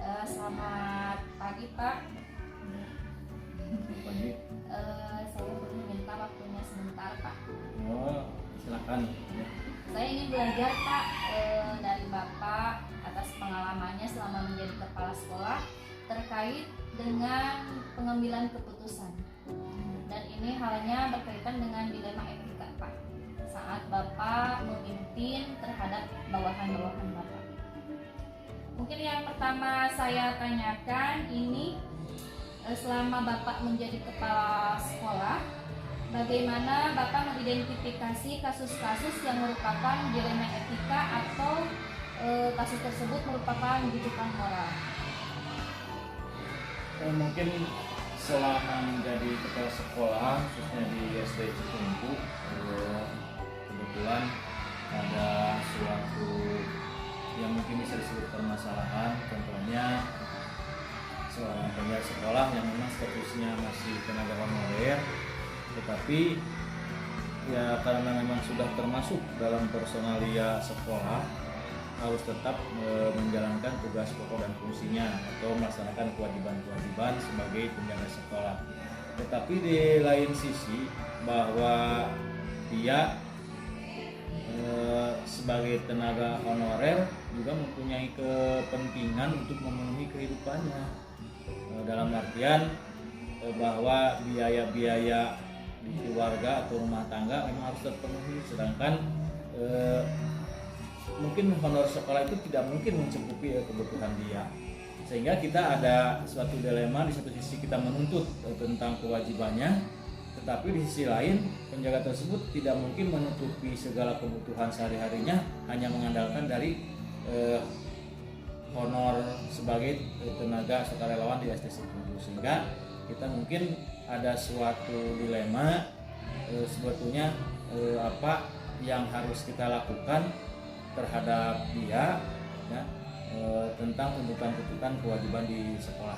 Selamat pagi Pak. Pagi. Saya boleh minta waktunya sebentar Pak. Oh, silakan. Saya ingin belajar Pak dari Bapak atas pengalamannya selama menjadi kepala sekolah terkait dengan pengambilan keputusan. Dan ini halnya berkaitan dengan dilema etika Pak saat Bapak memimpin terhadap bawahan-bawahan Bapak. Mungkin yang pertama saya tanyakan ini, selama Bapak menjadi kepala sekolah, bagaimana Bapak mengidentifikasi kasus-kasus yang merupakan dilema etika atau kasus tersebut merupakan rujukan moral? Mungkin selama menjadi kepala sekolah, khususnya di SD Citumpu, kebetulan ada suatu yang mungkin bisa disebut permasalahan. Contohnya seorang penjaga sekolah yang memang statusnya masih tenaga honorer, tetapi ya karena memang sudah termasuk dalam personalia sekolah, harus tetap menjalankan tugas pokok dan fungsinya atau melaksanakan kewajiban-kewajiban sebagai penjaga sekolah. Tetapi di lain sisi bahwa dia sebagai tenaga honorer juga mempunyai kepentingan untuk memenuhi kehidupannya, dalam artian bahwa biaya-biaya di keluarga atau rumah tangga memang harus terpenuhi, sedangkan mungkin honor sekolah itu tidak mungkin mencukupi kebutuhan dia, sehingga kita ada suatu dilema. Di satu sisi kita menuntut tentang kewajibannya, tetapi di sisi lain penjaga tersebut tidak mungkin menutupi segala kebutuhan sehari-harinya hanya mengandalkan dari honor sebagai tenaga sukarelawan di STC Citumpu, sehingga kita mungkin ada suatu dilema sebetulnya apa yang harus kita lakukan terhadap dia, ya, tentang tuntutan-tuntutan kewajiban di sekolah.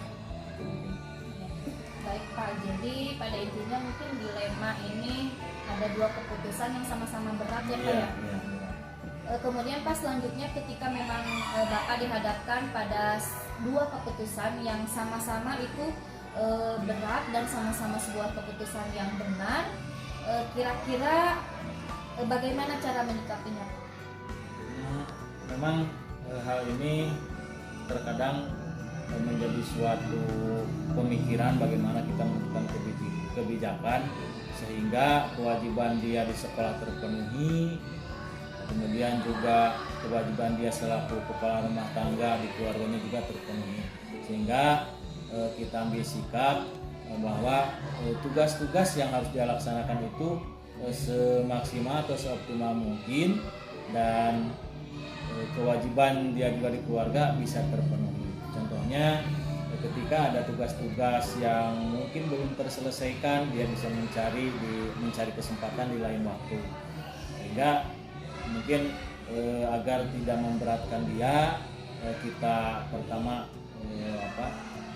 Baik Pak, jadi pada intinya mungkin dilema ini ada dua keputusan yang sama-sama berat ya Pak ya? Kemudian Pak, selanjutnya ketika memang Bapak dihadapkan pada dua keputusan yang sama-sama itu berat dan sama-sama sebuah keputusan yang benar, kira-kira bagaimana cara menyikapinya? Memang hal ini terkadang menjadi suatu pemikiran bagaimana kita menentukan kebijakan sehingga kewajiban dia di sekolah terpenuhi, kemudian juga kewajiban dia selaku kepala rumah tangga di keluarganya juga terpenuhi, sehingga kita ambil sikap bahwa tugas-tugas yang harus dia laksanakan itu semaksimal atau seoptimal mungkin, dan kewajiban dia juga di keluarga bisa terpenuhi. Contohnya ketika ada tugas-tugas yang mungkin belum terselesaikan, dia bisa mencari kesempatan di lain waktu, sehingga mungkin agar tidak memberatkan dia, kita pertama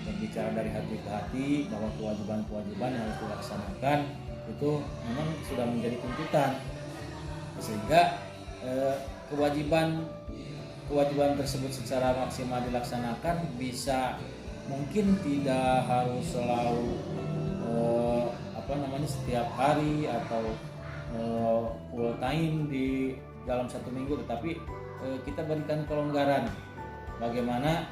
berbicara dari hati ke hati bahwa kewajiban-kewajiban yang harus dilaksanakan itu memang sudah menjadi tuntutan, sehingga kewajiban tersebut secara maksimal dilaksanakan bisa mungkin tidak harus selalu setiap hari atau full time di dalam satu minggu, tetapi kita berikan kelonggaran bagaimana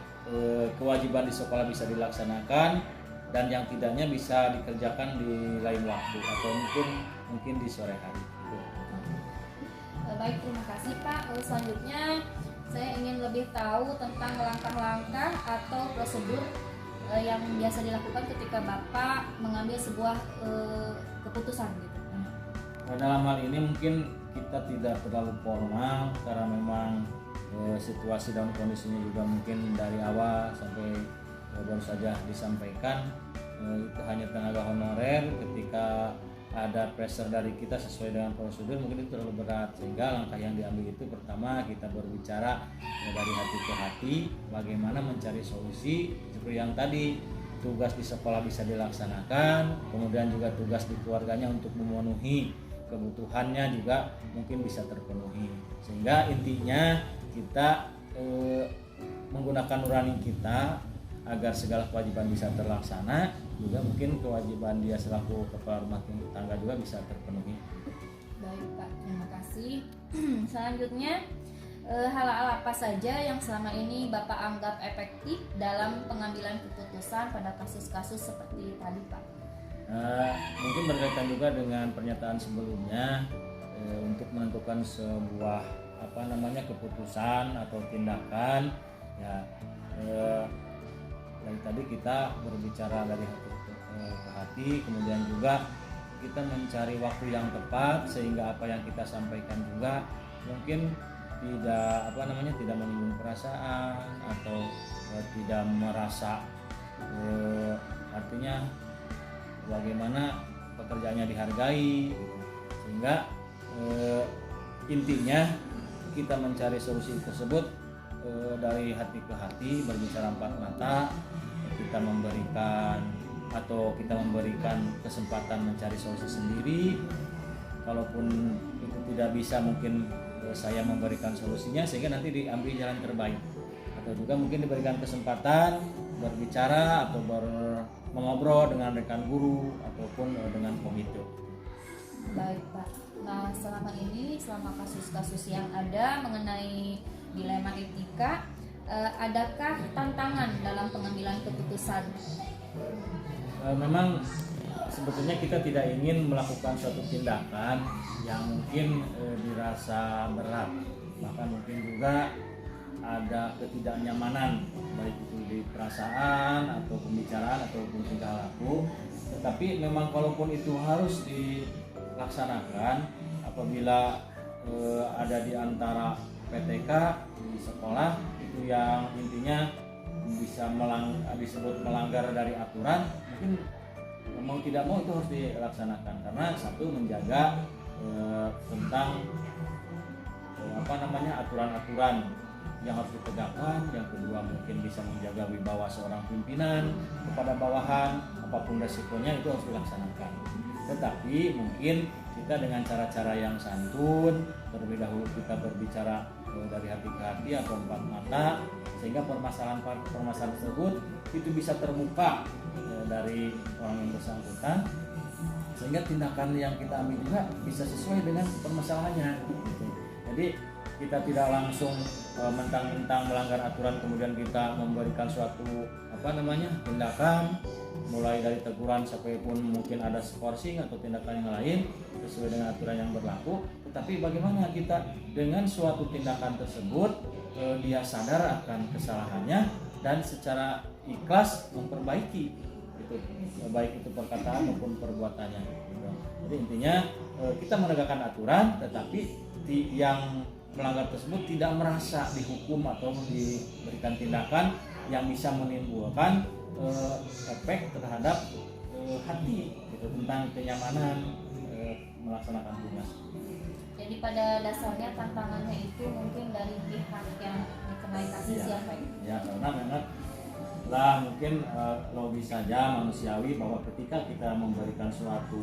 kewajiban di sekolah bisa dilaksanakan dan yang tidaknya bisa dikerjakan di lain waktu atau mungkin di sore hari. Baik, terima kasih Pak. Selanjutnya saya ingin lebih tahu tentang langkah-langkah atau prosedur yang biasa dilakukan ketika Bapak mengambil sebuah keputusan gitu. Dalam hal ini mungkin kita tidak terlalu formal karena memang situasi dan kondisinya juga mungkin dari awal sampai baru saja disampaikan itu hanya tenaga honorer. Ketika ada pressure dari kita sesuai dengan prosedur mungkin itu terlalu berat, sehingga langkah yang diambil itu pertama kita berbicara dari hati ke hati bagaimana mencari solusi seperti yang tadi, tugas di sekolah bisa dilaksanakan, kemudian juga tugas di keluarganya untuk memenuhi kebutuhannya juga mungkin bisa terpenuhi, sehingga intinya kita menggunakan nurani kita agar segala kewajiban bisa terlaksana, juga mungkin kewajiban dia selaku kepala rumah tangga juga bisa terpenuhi. Baik Pak, terima kasih. Selanjutnya, hal-hal apa saja yang selama ini Bapak anggap efektif dalam pengambilan keputusan pada kasus-kasus seperti tadi Pak? Mungkin berkaitan juga dengan pernyataan sebelumnya, untuk menentukan sebuah keputusan atau tindakan, ya dari tadi kita berbicara dari hati ke hati, kemudian juga kita mencari waktu yang tepat sehingga apa yang kita sampaikan juga mungkin tidak menyinggung perasaan atau tidak merasa artinya bagaimana pekerjaannya dihargai gitu. Sehingga intinya kita mencari solusi tersebut dari hati ke hati, berbicara empat mata, kita memberikan kesempatan mencari solusi sendiri. Kalaupun itu tidak bisa, mungkin saya memberikan solusinya sehingga nanti diambil jalan terbaik, atau juga mungkin diberikan kesempatan berbicara atau mengobrol dengan rekan guru ataupun dengan komite. Baik Pak. Nah, selama kasus-kasus yang ada mengenai dilema etika, adakah tantangan dalam pengambilan keputusan? Memang sebetulnya kita tidak ingin melakukan suatu tindakan yang mungkin dirasa berat, bahkan mungkin juga ada ketidaknyamanan, baik itu di perasaan atau pembicaraan ataupun tingkah laku. Tetapi memang kalaupun itu harus dilaksanakan, apabila ada di antara PTK di sekolah itu yang intinya bisa disebut melanggar dari aturan, mungkin mau tidak mau itu harus dilaksanakan, karena satu menjaga tentang aturan-aturan yang harus ditegakkan, yang kedua mungkin bisa menjaga wibawa seorang pimpinan kepada bawahan, apapun resikonya itu harus dilaksanakan. Tetapi mungkin kita dengan cara-cara yang santun, terlebih dahulu kita berbicara dari hati ke hati atau empat mata, sehingga permasalahan tersebut itu bisa terbuka dari orang yang bersangkutan, sehingga tindakan yang kita ambil juga bisa sesuai dengan permasalahannya gitu. Jadi kita tidak langsung mentang-mentang melanggar aturan kemudian kita memberikan suatu tindakan, mulai dari teguran sampai pun mungkin ada skorsing atau tindakan yang lain sesuai dengan aturan yang berlaku. Tetapi bagaimana kita dengan suatu tindakan tersebut dia sadar akan kesalahannya dan secara ikhlas memperbaiki itu, baik itu perkataan maupun perbuatannya gitu. Jadi intinya kita menegakkan aturan, tetapi yang melanggar tersebut tidak merasa dihukum atau diberikan tindakan yang bisa menimbulkan efek terhadap hati gitu, tentang kenyamanan melaksanakan tugas. Jadi pada dasarnya tantangannya itu mungkin dari pihak yang dikenai kasus ya Pak? Ya, karena memang mungkin logis saja, manusiawi, bahwa ketika kita memberikan suatu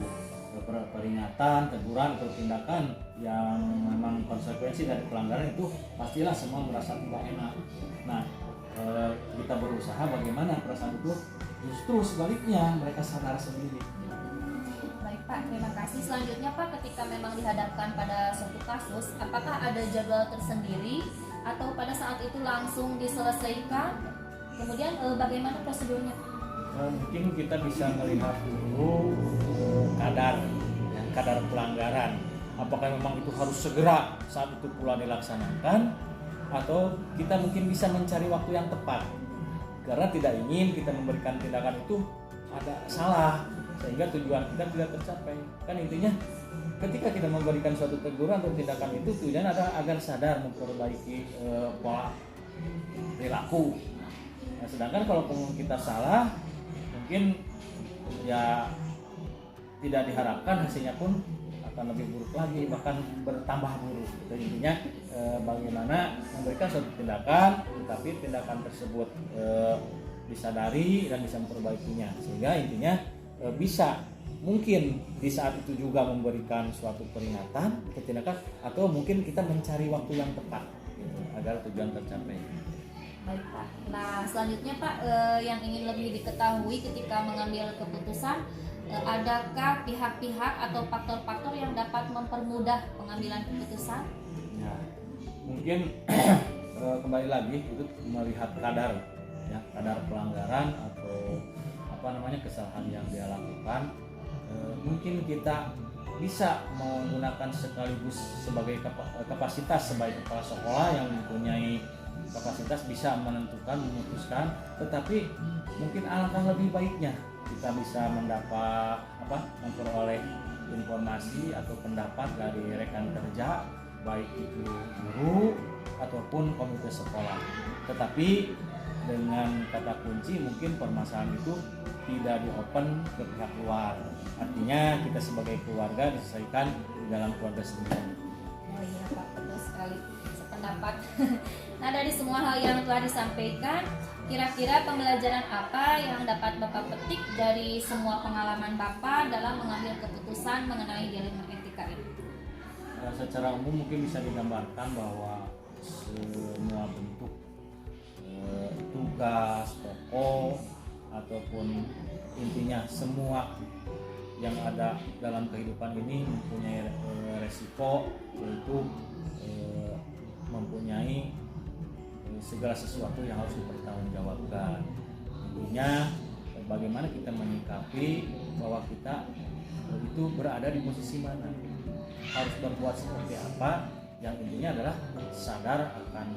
peringatan, teguran atau tindakan yang memang konsekuensi dari pelanggaran itu, pastilah semua merasa tidak enak. Nah, kita berusaha bagaimana perasaan itu justru sebaliknya mereka sadar sendiri. Baik Pak, terima kasih. Selanjutnya Pak, ketika memang dihadapkan pada suatu kasus, apakah ada jadwal tersendiri atau pada saat itu langsung diselesaikan? Kemudian bagaimana prosedurnya? Mungkin kita bisa melihat dulu kadar pelanggaran. Apakah memang itu harus segera saat itu pula dilaksanakan, atau kita mungkin bisa mencari waktu yang tepat, karena tidak ingin kita memberikan tindakan itu ada salah sehingga tujuan kita tidak tercapai. Kan intinya ketika kita memberikan suatu teguran atau tindakan itu tujuan adalah agar sadar memperbaiki pola perilaku. Nah, sedangkan kalau kita salah, mungkin ya tidak diharapkan hasilnya pun akan lebih buruk lagi, bahkan bertambah buruk. Jadi intinya bagaimana memberikan suatu tindakan, tetapi tindakan tersebut disadari dan bisa memperbaikinya, sehingga intinya bisa mungkin di saat itu juga memberikan suatu peringatan atau tindakan, atau mungkin kita mencari waktu yang tepat gitu, agar tujuan tercapai. Baik Pak. Nah selanjutnya Pak, yang ingin lebih diketahui ketika mengambil keputusan, adakah pihak-pihak atau faktor-faktor yang dapat mempermudah pengambilan keputusan? Ya, mungkin kembali lagi itu melihat kadar ya, kadar pelanggaran atau kesalahan yang dia lakukan. Mungkin kita bisa menggunakan sekaligus sebagai kapasitas sebagai kepala sekolah yang mempunyai kapasitas bisa menentukan, memutuskan, tetapi mungkin alangkah lebih baiknya kita bisa memperoleh informasi atau pendapat dari rekan kerja, baik itu guru ataupun komite sekolah. Tetapi dengan kata kunci mungkin permasalahan itu tidak di-open ke pihak luar. Artinya kita sebagai keluarga diselesaikan di dalam keluarga sendiri. Oh iya Pak, betul sekali, sependapat. Nah dari semua hal yang telah disampaikan, kira-kira pembelajaran apa yang dapat Bapak petik dari semua pengalaman Bapak dalam mengambil keputusan mengenai dilema etika ini? Secara umum mungkin bisa digambarkan bahwa semua bentuk tugas, pokok, ataupun intinya semua yang ada dalam kehidupan ini mempunyai resiko, yaitu mempunyai segala sesuatu yang harus dipertanggungjawabkan. Intinya bagaimana kita menyikapi bahwa kita itu berada di posisi mana, harus berbuat seperti apa, yang intinya adalah sadar akan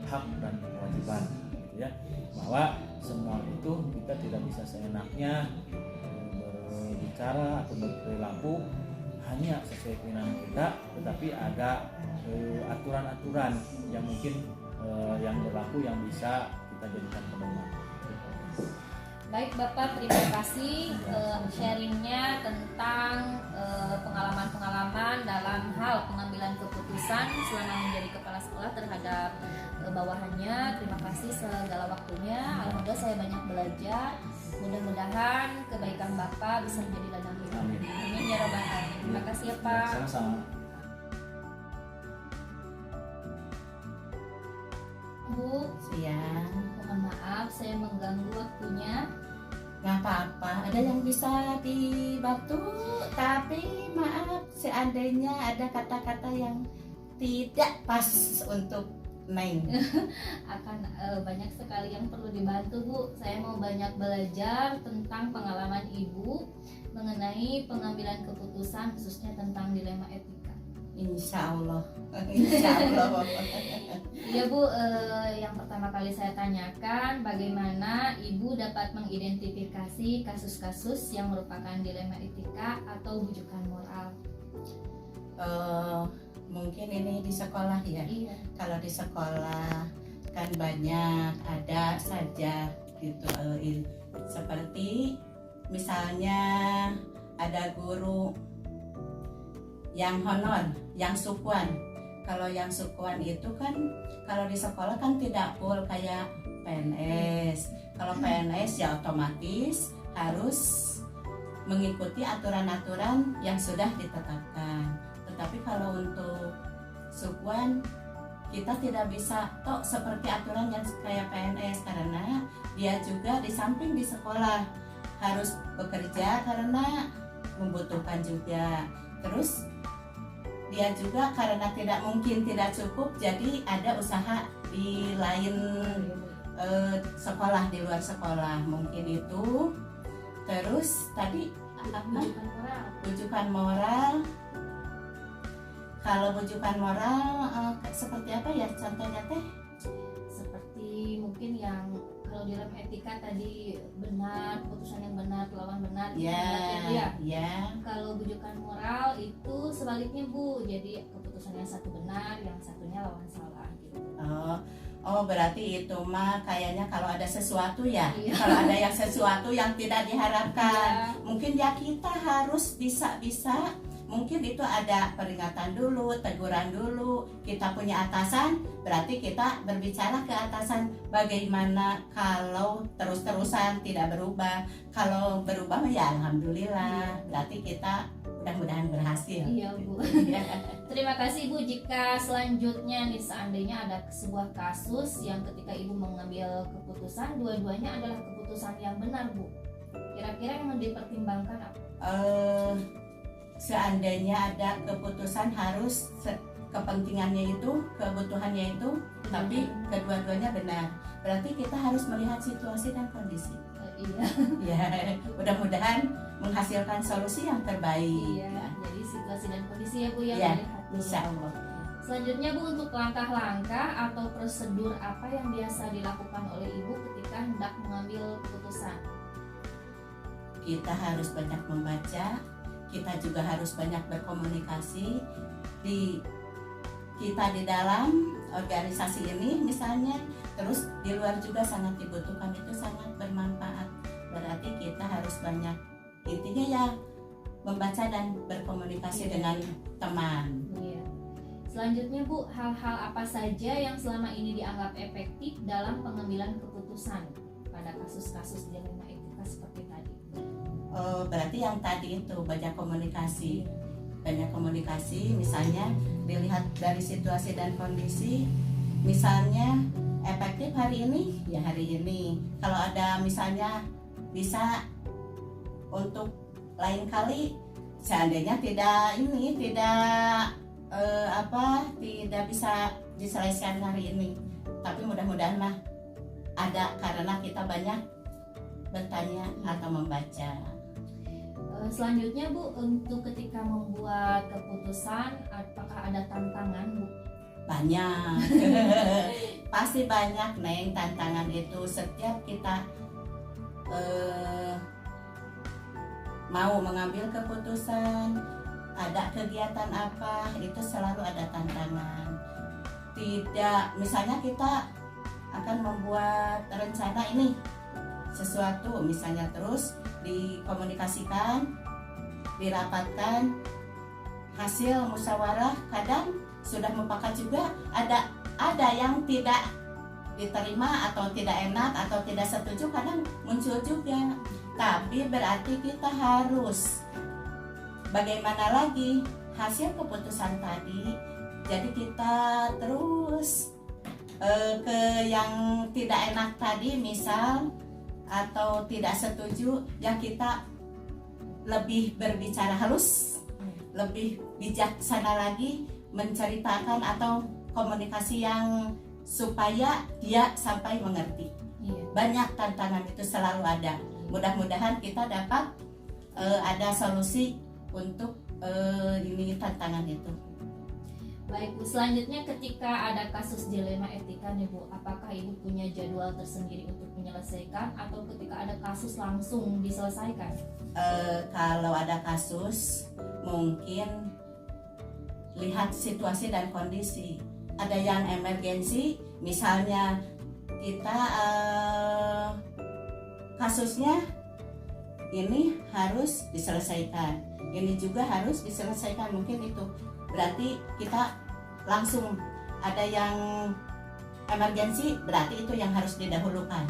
hak dan kewajiban, gitu ya, bahwa semua itu kita tidak bisa seenaknya berbicara atau berperilaku hanya sesuai keinginan kita, tetapi ada aturan-aturan yang mungkin yang berlaku yang bisa kita jadikan pedoman. Baik Bapak, terima kasih sharingnya tentang pengalaman-pengalaman dalam hal pengambilan keputusan selama menjadi kepala sekolah terhadap bawahannya. Terima kasih segala waktunya. Alhamdulillah saya banyak belajar. Mudah-mudahan kebaikan Bapak bisa menjadi ladang hidup. Amin ya robbal alamin. Terima kasih ya Pak. Sama-sama. Bu, Siang, mohon maaf saya mengganggu waktunya. nggak apa-apa. Ada yang bisa dibantu, tapi maaf seandainya ada kata-kata yang tidak pas untuk Neng. Akan banyak sekali yang perlu dibantu Bu. Saya mau banyak belajar tentang pengalaman Ibu mengenai pengambilan keputusan khususnya tentang dilema etika. Insya Allah, Insya Allah. Iya Bu, yang pertama kali saya tanyakan bagaimana Ibu dapat mengidentifikasi kasus-kasus yang merupakan dilema etika atau bujukan moral. Mungkin ini di sekolah ya. Iya. Kalau di sekolah kan banyak ada saja gitu. Seperti misalnya ada guru yang honor, yang sukuan. Kalau yang sukuan itu kan kalau di sekolah kan tidak full kayak PNS. Kalau PNS ya otomatis harus mengikuti aturan-aturan yang sudah ditetapkan. Tetapi kalau untuk sukuan kita tidak bisa tok seperti aturan yang kayak PNS, karena dia juga di samping di sekolah harus bekerja karena membutuhkan juga. Terus dia juga karena tidak mungkin tidak cukup, jadi ada usaha di lain sekolah, di luar sekolah mungkin itu. Terus tadi bujukan moral. Kalau bujukan moral seperti apa ya contohnya teh? Seperti mungkin yang kalau dilema etika tadi benar, keputusan yang benar, lawan benar. Ya. Kalau bujukan moral itu sebaliknya Bu, jadi keputusan yang satu benar, yang satunya lawan salah gitu. Oh berarti itu mah kayaknya kalau ada sesuatu ya, Iya. kalau ada yang sesuatu yang tidak diharapkan, Iya. mungkin ya kita harus bisa mungkin itu ada peringatan dulu, teguran dulu. Kita punya atasan, berarti kita berbicara ke atasan bagaimana kalau terus-terusan tidak berubah. Kalau berubah ya alhamdulillah, berarti kita mudah-mudahan berhasil. Iya Bu. Terima kasih Bu. Jika selanjutnya nih seandainya ada sebuah kasus yang ketika Ibu mengambil keputusan dua-duanya adalah keputusan yang benar Bu, kira-kira yang dipertimbangkan apa? Seandainya ada keputusan harus kepentingannya itu, kebutuhannya itu, tapi kedua-duanya benar. Berarti kita harus melihat situasi dan kondisi. Iya. Ya, mudah-mudahan menghasilkan solusi yang terbaik. Iya. Jadi situasi dan kondisi ya Bu yang Ya, dilihat dulu. insya Allah. Selanjutnya Bu, untuk langkah-langkah atau prosedur apa yang biasa dilakukan oleh Ibu ketika hendak mengambil keputusan? Kita harus banyak membaca, kita juga harus banyak berkomunikasi kita di dalam organisasi ini misalnya, terus di luar juga sangat dibutuhkan, itu sangat bermanfaat. Berarti kita harus banyak, intinya ya membaca dan berkomunikasi dengan teman. Iya. Selanjutnya Bu, hal-hal apa saja yang selama ini dianggap efektif dalam pengambilan keputusan pada kasus-kasus dilema etika seperti tadi? Berarti yang tadi itu banyak komunikasi, misalnya dilihat dari situasi dan kondisi. Misalnya efektif hari ini ya hari ini, kalau ada misalnya bisa untuk lain kali, seandainya tidak bisa diselesaikan hari ini, tapi mudah-mudahan mah ada, karena kita banyak bertanya atau membaca. Selanjutnya Bu, untuk ketika membuat keputusan apakah ada tantangan Bu? Banyak. Pasti banyak Neng, tantangan itu. Setiap kita mau mengambil keputusan, ada kegiatan apa, itu selalu ada tantangan. Tidak, misalnya kita akan membuat rencana ini sesuatu, misalnya terus dikomunikasikan, dirapatkan, hasil musyawarah kadang sudah mufakat juga, ada yang tidak diterima atau tidak enak atau tidak setuju, kadang muncul juga. Tapi berarti kita harus bagaimana lagi hasil keputusan tadi, jadi kita terus ke yang tidak enak tadi misal atau tidak setuju, ya kita lebih berbicara halus, lebih bijaksana lagi menceritakan atau komunikasi yang supaya dia sampai mengerti. Iya. Banyak tantangan itu selalu ada. Mudah-mudahan kita dapat ada solusi untuk ini tantangan itu. Baik Bu, selanjutnya ketika ada kasus dilema etika nih Bu, apakah Ibu punya jadwal tersendiri untuk menyelesaikan atau ketika ada kasus langsung diselesaikan? Kalau ada kasus mungkin lihat situasi dan kondisi. Ada yang emergensi, misalnya kita kasusnya ini harus diselesaikan, ini juga harus diselesaikan, mungkin itu berarti kita langsung. Ada yang emergensi, berarti itu yang harus didahulukan.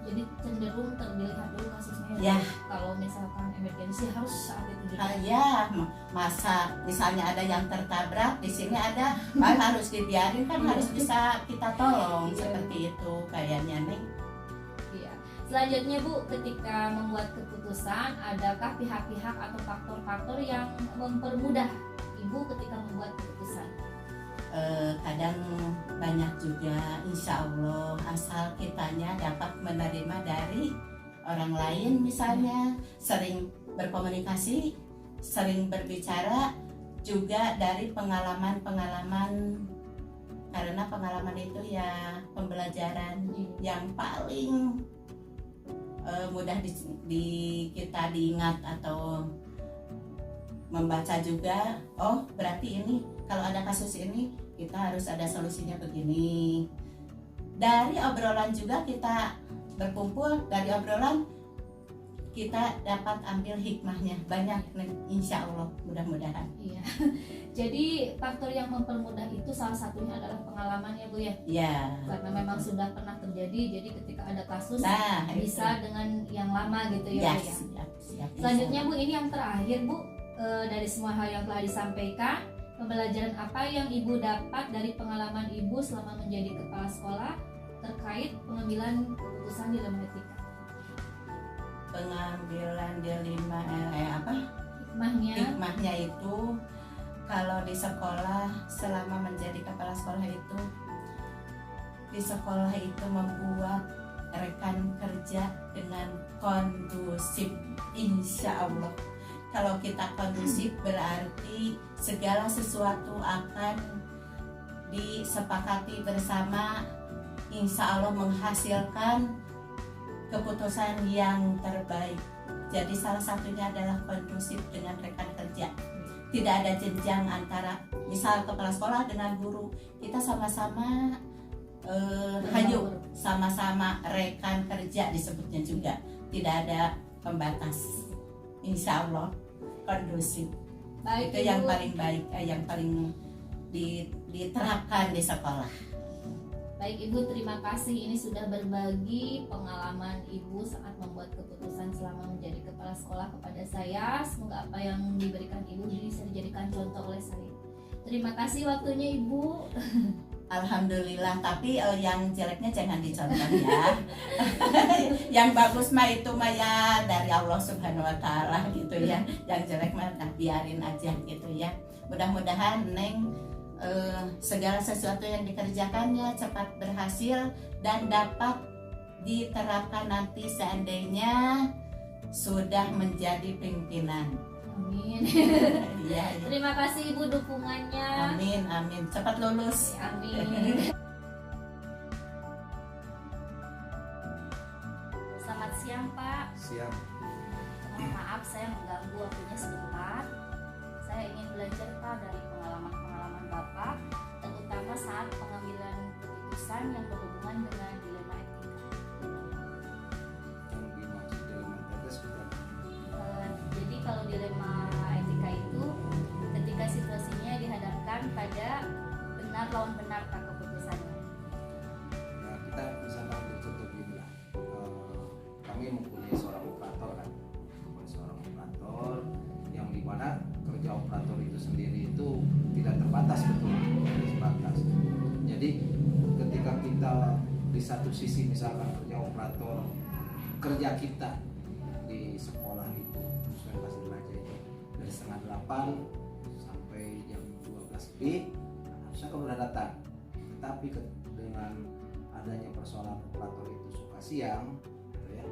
Jadi cenderung dilihat dulu kasusnya Ya. Kalau misalkan emergensi harus saat itu juga. Ya, masa misalnya ada yang tertabrak, di sini ada, harus dibiarin kan, harus bisa kita tolong. Iya. Seperti itu kayaknya nih. Iya. Selanjutnya Bu, ketika membuat keputusan, adakah pihak-pihak atau faktor-faktor yang mempermudah Ibu ketika membuat keputusan? Kadang banyak juga, insya Allah, asal kitanya dapat menerima dari orang lain, misalnya sering berkomunikasi, sering berbicara, juga dari pengalaman-pengalaman, karena pengalaman itu ya pembelajaran yang paling mudah kita diingat atau membaca juga. Oh, berarti ini kalau ada kasus ini kita harus ada solusinya begini. Dari obrolan juga kita berkumpul, dari obrolan kita dapat ambil hikmahnya banyak, insya Allah, mudah-mudahan. Iya. Jadi faktor yang mempermudah itu salah satunya adalah pengalaman ya Bu ya. Ya. Karena memang sudah pernah terjadi, jadi ketika ada kasus Nah, bisa dengan yang lama gitu ya, ya, Bu ya. siap. Selanjutnya Bu, ini yang terakhir Bu, dari semua hal yang telah disampaikan, pembelajaran apa yang Ibu dapat dari pengalaman Ibu selama menjadi kepala sekolah terkait pengambilan keputusan di dalam etika? Pengambilan dilema hikmahnya itu, kalau di sekolah selama menjadi kepala sekolah itu, di sekolah itu membuat rekan kerja dengan kondusif, insya Allah. Kalau kita kondusif berarti segala sesuatu akan disepakati bersama, insya Allah menghasilkan keputusan yang terbaik. Jadi salah satunya adalah kondusif dengan rekan kerja. Tidak ada jenjang antara misal kepala sekolah dengan guru, kita sama-sama sama-sama rekan kerja disebutnya juga, tidak ada pembatas, insya Allah kondusif. Baik, Itu yang paling baik, yang paling diterapkan di sekolah. Baik Ibu, terima kasih ini sudah berbagi pengalaman Ibu saat membuat keputusan selama menjadi kepala sekolah kepada saya. Semoga apa yang diberikan Ibu bisa dijadikan contoh oleh saya. Terima kasih waktunya Ibu. Alhamdulillah, tapi yang jeleknya jangan dicontoh ya. Yang bagus mah itu mah ya dari Allah Subhanahu wa taala gitu ya. Yang jelek mah biarin aja gitu ya. Mudah-mudahan Neng segala sesuatu yang dikerjakannya cepat berhasil dan dapat diterapkan nanti seandainya sudah menjadi pimpinan. Amin. Ya. Terima kasih Ibu dukungannya. Amin. Cepat lulus. Amin. Selamat siang Pak. Siap. Mohon maaf saya mengganggu waktunya sebentar. Saya ingin belajar Pak dari pengalaman-pengalaman Bapak, terutama saat pengambilan keputusan yang berhubungan dengan dilema etika. Yang dimaksud dilema etika seperti apa? Jadi kalau dilema etika itu ketika situasinya dihadapkan pada benar lawan benar Pak keputusannya. Ya, kita misalkan ambil contoh gini lah. Kami mempunyai seorang operator kan, yang dimana kerja operator itu sendiri itu tidak terbatas, betul, tidak terbatas. Jadi ketika kita di satu sisi misalkan kerja operator, kerja kita di sekolah itu sesuai kelas belajar itu dari setengah 8 sampai jam 12 lebih harusnya kamu udah datang. Tetapi dengan adanya persoalan operator itu suka siang gitu ya.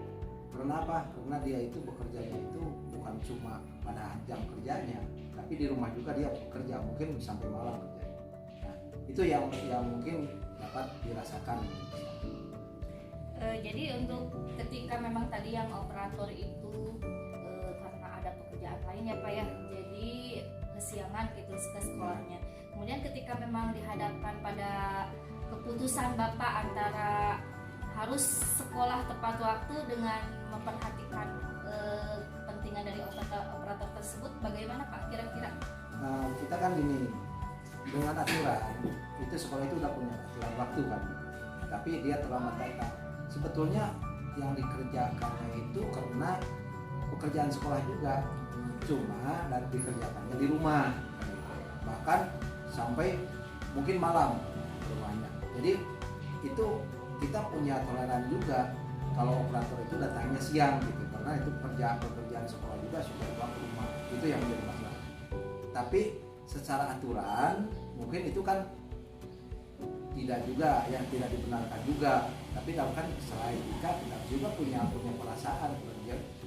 Karena apa? Karena dia itu bekerjanya itu bukan cuma pada jam kerjanya, tapi di rumah juga dia bekerja, mungkin sampai malam kerjanya. Nah, itu yang mungkin dapat dirasakan. Jadi untuk ketika memang tadi yang operator itu karena ada pekerjaan lain ya Pak ya, jadi kesiangan gitu ke sekolahnya. Kemudian ketika memang dihadapkan pada keputusan Bapak antara harus sekolah tepat waktu dengan memperhatikan kepentingan dari operator tersebut, bagaimana Pak kira-kira? Nah, kita kan gini, dengan aturan itu sekolah itu udah punya aturan waktu kan, tapi dia terlambat datang. Sebetulnya yang dikerjakannya itu karena pekerjaan sekolah juga, cuma dan dikerjakannya di rumah, bahkan sampai mungkin malam rumahnya. Jadi itu kita punya toleran juga kalau operator itu datangnya siang gitu, karena itu pekerjaan sekolah juga sudah pulang ke rumah, itu yang menjadi masalah. Tapi secara aturan mungkin itu kan tidak juga, yang tidak dibenarkan juga. Tapi kalau kan selain kita juga punya perasaan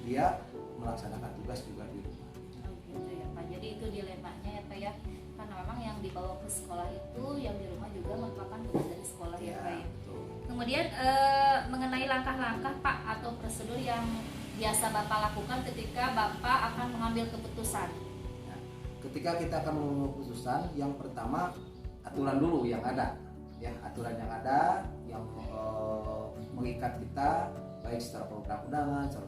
dia melaksanakan tugas juga di rumah. Oh gitu ya Pak. Jadi itu dilemanya ya Pak ya. Karena memang yang dibawa ke sekolah itu yang di rumah juga merupakan tugas dari sekolah ya Pak ya. Betul. Kemudian mengenai langkah-langkah Pak atau prosedur yang biasa Bapak lakukan ketika Bapak akan mengambil keputusan. Nah, ketika kita akan mengambil keputusan, yang pertama aturan dulu yang ada, ya aturan yang ada yang mengikat kita baik secara perundang-undangan, secara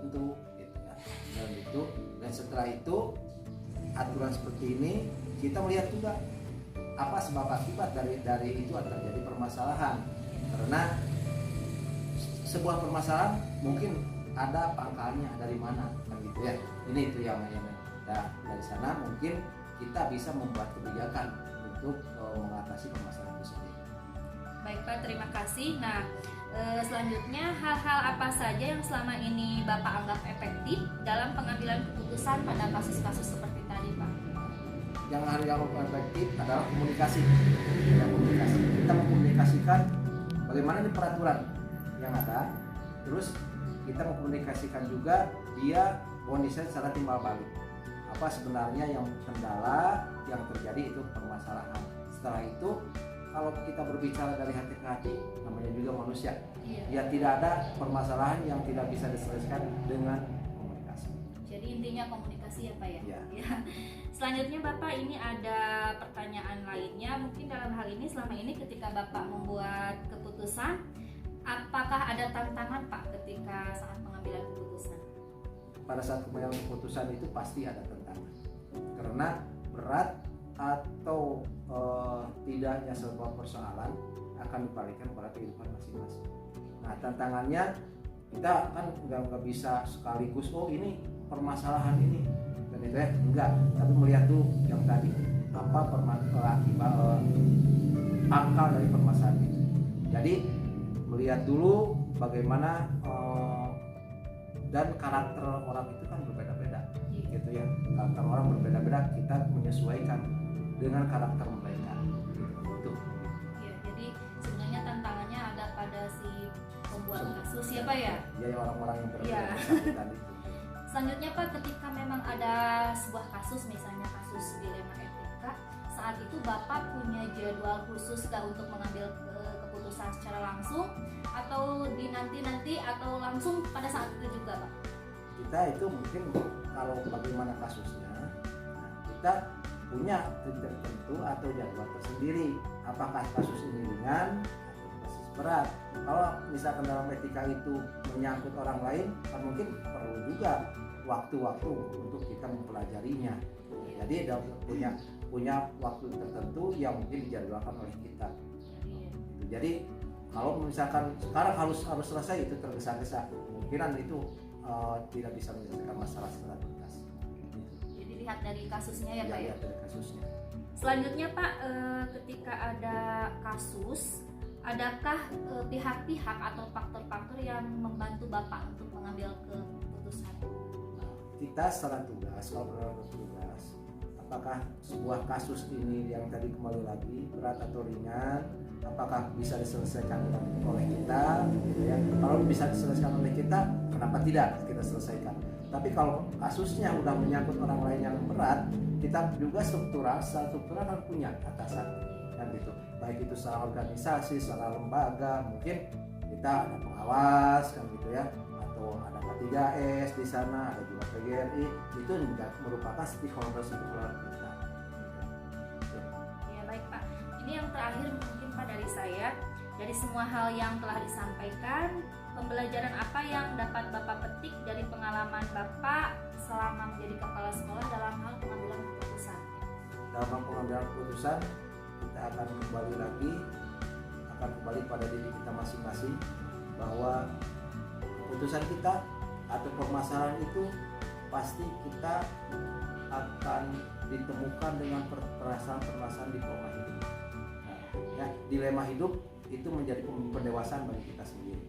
tertentu gitu ya. Dan itu, dan setelah itu aturan seperti ini kita melihat juga apa sebab akibat dari itu terjadi permasalahan. Karena sebuah permasalahan mungkin ada pangkalnya dari mana kan gitu ya. Ini itu yang nah, dari sana mungkin kita bisa membuat kebijakan untuk mengatasi permasalahan tersebut. Baik Pak, terima kasih. Nah, selanjutnya hal-hal apa saja yang selama ini Bapak anggap efektif dalam pengambilan keputusan pada kasus-kasus seperti tadi Pak? Yang efektif adalah komunikasi. Ya, komunikasi. Kita mengkomunikasikan bagaimana nih peraturan yang ada, terus kita mengkomunikasikan juga dia kondisinya secara timbal balik. Apa sebenarnya yang kendala yang terjadi itu permasalahan. Setelah itu kalau kita berbicara dari hati ke hati, namanya juga manusia. Ya tidak ada permasalahan yang tidak bisa diselesaikan dengan komunikasi. Jadi intinya komunikasi ya Pak ya? Ya. Selanjutnya Bapak, ini ada pertanyaan lainnya. Mungkin dalam hal ini selama ini ketika Bapak membuat keputusan, apakah ada tantangan Pak ketika saat pengambilan keputusan? Pada saat pengambilan keputusan itu pasti ada tantangan. Karena berat atau tidaknya sebuah persoalan akan dibalikan pada kehidupan masing-masing. Nah, tantangannya kita kan nggak bisa sekaligus ini permasalahan ini dan itu ya enggak, tapi melihat dulu yang tadi apa pangkal dari permasalahan itu. Jadi melihat dulu bagaimana dan karakter orang itu kan berbeda-beda gitu ya. Karakter orang berbeda-beda, kita menyesuaikan dengan karakter mereka gitu. Ya, jadi sebenarnya tantangannya ada pada si pembuat kasus ya Pak ya? Ya, orang-orang yang berbeda Ya. tadi. Selanjutnya Pak, ketika memang ada sebuah kasus, misalnya kasus dilema etika, saat itu Bapak punya jadwal khusus nggak untuk mengambil keputusan secara langsung atau di nanti atau langsung pada saat itu juga Pak? Kita itu mungkin kalau bagaimana kasusnya, nah, kita punya tertentu atau jadwal tersendiri. Apakah kasus ini ringan atau kasus berat? Kalau misalkan dalam etika itu menyangkut orang lain, kan mungkin perlu juga waktu-waktu untuk kita mempelajarinya. Jadi ada punya waktu tertentu yang mungkin dijadwalkan oleh kita. Jadi kalau misalkan sekarang harus selesai itu tergesa-gesa, kemungkinan itu tidak bisa menyelesaikan masalah secara tuntas. Jadi lihat dari kasusnya ya Pak ya? Lihat dari kasusnya. Selanjutnya Pak, ketika ada kasus, adakah pihak-pihak atau faktor-faktor yang membantu Bapak untuk mengambil keputusan? Kita secara tugas, kalau berlaku tugas, apakah sebuah kasus ini yang tadi kembali lagi berat atau ringan, apakah bisa diselesaikan oleh kita, gitu ya. Kalau bisa diselesaikan oleh kita, kenapa tidak kita selesaikan? Tapi kalau kasusnya udah menyangkut orang lain yang berat, kita juga struktural kan punya atasan, kan gitu. Baik itu secara organisasi, secara lembaga, mungkin kita ada pengawas, kan gitu ya, atau ada K3S di sana, ada juga PGRI, itu juga merupakan stakeholder kita. Ya baik Pak, ini yang terakhir mungkin Pak dari saya, dari semua hal yang telah disampaikan, pembelajaran apa yang dapat Bapak petik dari pengalaman Bapak selama menjadi kepala sekolah dalam hal pengambilan keputusan? Dalam pengambilan keputusan, kita akan kembali pada diri kita masing-masing, bahwa keputusan kita atau permasalahan itu pasti kita akan ditemukan dengan permasalahan di pola hidup. Nah, ya, dilema hidup itu menjadi pendewasaan bagi kita sendiri.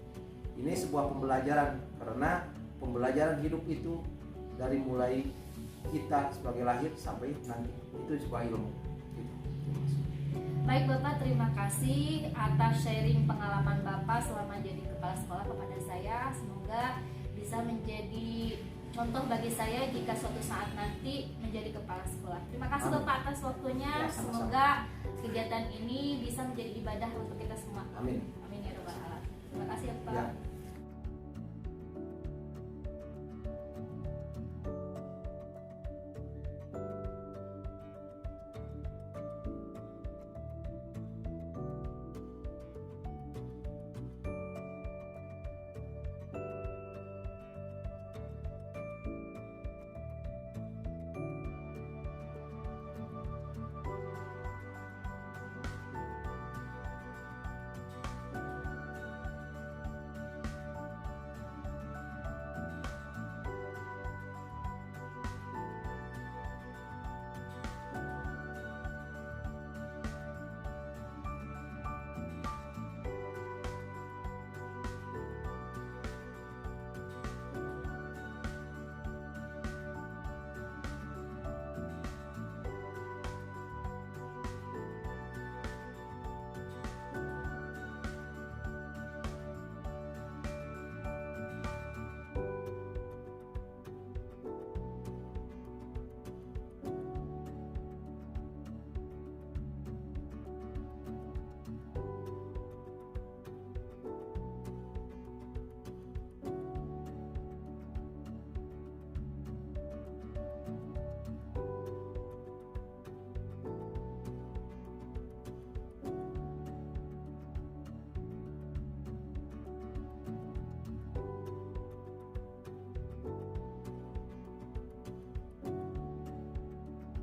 Ini sebuah pembelajaran, karena pembelajaran hidup itu dari mulai kita sebagai lahir sampai nanti, itu sebuah ilmu. Baik Bapak, terima kasih atas sharing pengalaman Bapak selama jadi kepala sekolah kepada saya. Semoga bisa menjadi contoh bagi saya jika suatu saat nanti menjadi kepala sekolah. Terima kasih Bapak atas waktunya. Ya, sama-sama. Semoga kegiatan ini bisa menjadi ibadah untuk kita semua. Amin. Amin ya rabbal alamin. Terima kasih ya Pak. Ya.